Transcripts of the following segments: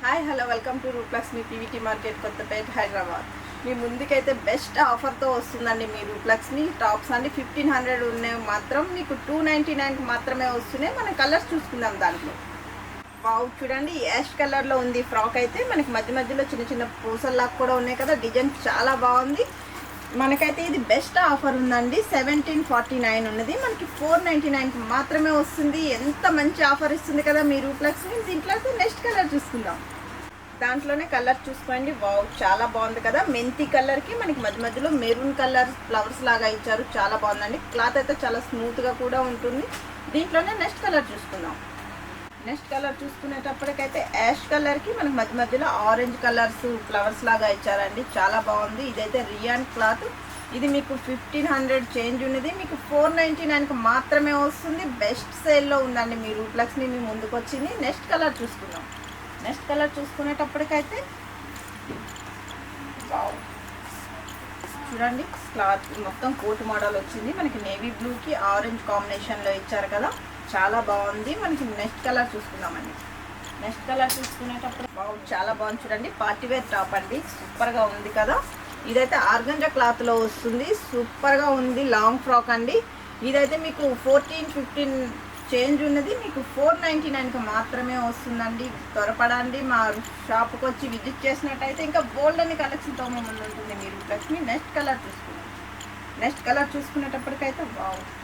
Hi hello welcome to Rooplakshmi PVT market Kothapet Hyderabad. మీ ముందుకైతే best ఆఫర్తో వస్తుందండి. మీ రూప్లక్ష్మి టాప్స్ అన్ని 1500 ఉన్నవి మాత్రం మీకు 299 మాత్రమే వస్తున్నాయి. మనం కలర్స్ చూసుకుందాం. దాంట్లో వావ్ చూడండి, యాష్ కలర్లో ఉంది ఫ్రాక్. అయితే మనకి మధ్య మధ్యలో చిన్న చిన్న పూసల్లాగా కూడా ఉన్నాయి కదా. డిజైన్ చాలా బాగుంది. మనకైతే ఇది బెస్ట్ ఆఫర్ ఉందండి. 1749 ఉన్నది మనకి 499 మాత్రమే వస్తుంది. ఎంత మంచి ఆఫర్ ఇస్తుంది కదా మీ రూప్లక్ష్మి. దీంట్లో అయితే నెక్స్ట్ కలర్ చూసుకుందాం. దాంట్లోనే కలర్ చూసుకోండి. వావ్ చాలా బాగుంది కదా. మెంతి కలర్కి మనకి మధ్య మధ్యలో మెరూన్ కలర్ ఫ్లవర్స్ లాగా ఇచ్చారు. చాలా బాగుందండి. క్లాత్ అయితే చాలా స్మూత్గా కూడా ఉంటుంది. దీంట్లోనే నెక్స్ట్ కలర్ చూసుకుందాం. నెక్స్ట్ కలర్ చూసుకునేటప్పటికైతే యాష్ కలర్కి మనకి మధ్య మధ్యలో ఆరెంజ్ కలర్స్ ఫ్లవర్స్ లాగా ఇచ్చారండి. చాలా బాగుంది. ఇదైతే రియాన్ క్లాత్. ఇది మీకు 1500 చేంజ్ ఉన్నది. మీకు 499కి మాత్రమే వస్తుంది. బెస్ట్ సేల్లో ఉందండి. మీ రూప్లక్ష్మి మీ ముందుకు వచ్చింది. నెక్స్ట్ కలర్ చూసుకుందాం. నెక్స్ట్ కలర్ చూసుకునేటప్పటికైతే చూడండి, క్లాత్ మొత్తం కోట్ మోడల్ వచ్చింది. మనకి నేవీ బ్లూకి ఆరెంజ్ కాంబినేషన్లో ఇచ్చారు కదా. చాలా బాగుంది. మనకి నెక్స్ట్ కలర్ చూసుకుందామండి. నెక్స్ట్ కలర్ చూసుకునేటప్పుడు చాలా బాగుంది. చూడండి, పార్టీవేర్ టాప్ అండి. సూపర్గా ఉంది కదా. ఇదైతే ఆర్గంజా క్లాత్లో వస్తుంది. సూపర్గా ఉంది. లాంగ్ ఫ్రాక్ అండి. ఇదైతే మీకు 14-15 చేంజ్ ఉన్నది. మీకు 499కి మాత్రమే వస్తుందండి. త్వరపడండి. మా షాప్కి వచ్చి విజిట్ చేసినట్టయితే ఇంకా బోల్డ్ అని కలెక్షన్తో ముందు ఉంటుంది మీరు లక్ష్మి. నెక్స్ట్ కలర్ చూసుకుందాం. నెక్స్ట్ కలర్ చూసుకునేటప్పటికైతే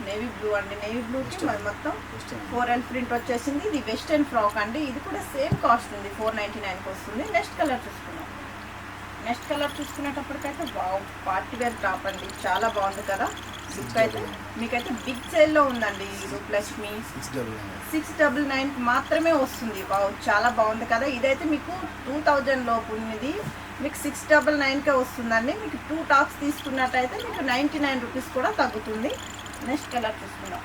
నేవీ బ్లూ అండి. నేవీ బ్లూకి మొత్తం 4L ప్రింట్ వచ్చేసింది. ఇది వెస్టర్న్ ఫ్రాక్ అండి. ఇది కూడా సేమ్ కాస్ట్ ఉంది. 499కి వస్తుంది. నెక్స్ట్ కలర్ చూసుకుందాం. నెక్స్ట్ కలర్ చూసుకునేటప్పటికైతే పార్టీవేర్ టాప్ అండి. చాలా బాగుంది కదా. లుక్ అయితే మీకైతే బిగ్ సేల్లో ఉందండి. రూప్లక్ష్మి 699కి మాత్రమే వస్తుంది. చాలా బాగుంది కదా. ఇదైతే మీకు 2000 లోపు ఉన్నది. మీకు 699కే వస్తుందండి. మీకు 2 టాప్స్ తీసుకున్నట్టయితే మీకు 99 రూపీస్ కూడా తగ్గుతుంది. నెక్స్ట్ కలర్ చూసుకుందాం.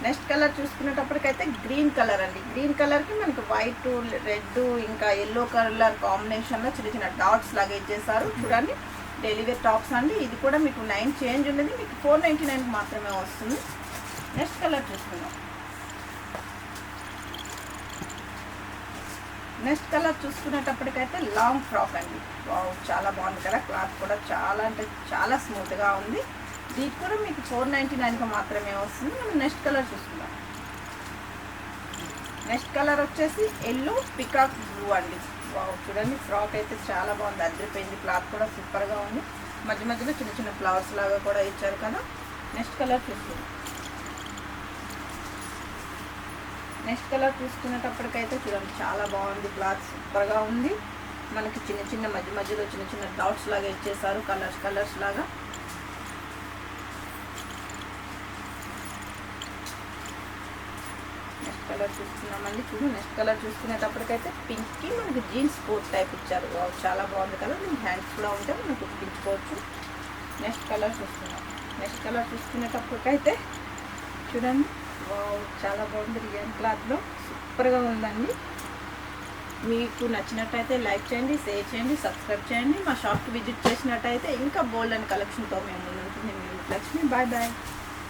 నెక్స్ట్ కలర్ చూసుకునేటప్పటికైతే గ్రీన్ కలర్ అండి. గ్రీన్ కలర్కి మనకి వైట్, రెడ్ ఇంకా ఎల్లో కలర్ కాంబినేషన్లో చిన్న చిన్న డాట్స్ లాగా ఇచ్చేసారు. చూడండి, డెలివరీ టాప్స్ అండి. ఇది కూడా మీకు 9 చేంజ్ ఉన్నది. మీకు 499కి మాత్రమే వస్తుంది. నెక్స్ట్ కలర్ చూసుకుందాం. నెక్స్ట్ కలర్ చూసుకునేటప్పటికైతే లాంగ్ ఫ్రాక్ అండి. చాలా బాగుంది కదా. క్లాత్ కూడా చాలా అంటే చాలా స్మూత్గా ఉంది. దీనికి కూడా మీకు 499కి మాత్రమే వస్తుంది. మనం నెక్స్ట్ కలర్ చూసుకుందాం. నెక్స్ట్ కలర్ వచ్చేసి ఎల్లో పికాక్ బ్లూ అండి. చూడండి, ఫ్రాక్ అయితే చాలా బాగుంది. అదిరిపోయింది. క్లాత్ కూడా సూపర్గా ఉంది. మధ్య మధ్యలో చిన్న చిన్న ఫ్లవర్స్ లాగా కూడా ఇచ్చారు కదా. నెక్స్ట్ కలర్ చూసుకుందాం. నెక్స్ట్ కలర్ చూసుకునేటప్పటికైతే చూడండి, చాలా బాగుంది. క్లాత్ సూపర్గా ఉంది. మనకి చిన్న చిన్న మధ్య మధ్యలో చిన్న చిన్న డాట్స్ లాగా ఇచ్చేసారు. కలర్స్ లాగా. నెక్స్ట్ కలర్ చూస్తున్నామండి. నెక్స్ట్ కలర్ చూసుకునేటప్పటికైతే పింక్కి మనకి జీన్స్ కోట్ టైప్ ఇచ్చారు. చాలా బాగుంది కదా. మీకు హ్యాండ్స్ కూడా ఉంటే మనం కుట్టించుకోవచ్చు. నెక్స్ట్ కలర్ చూస్తున్నాం. నెక్స్ట్ కలర్ చూసుకునేటప్పటికైతే చూడండి, చాలా బాగుంది. రియల్ క్లాత్లో సూపర్గా ఉందండి. మీకు నచ్చినట్టయితే లైక్ చేయండి, షేర్ చేయండి, సబ్స్క్రైబ్ చేయండి. మా షాప్కి విజిట్ చేసినట్టయితే ఇంకా బోల్డ్ అండ్ కలెక్షన్తో మేము ముందు ఉంటుంది. మీ రూప్లక్ష్మి. Bye bye.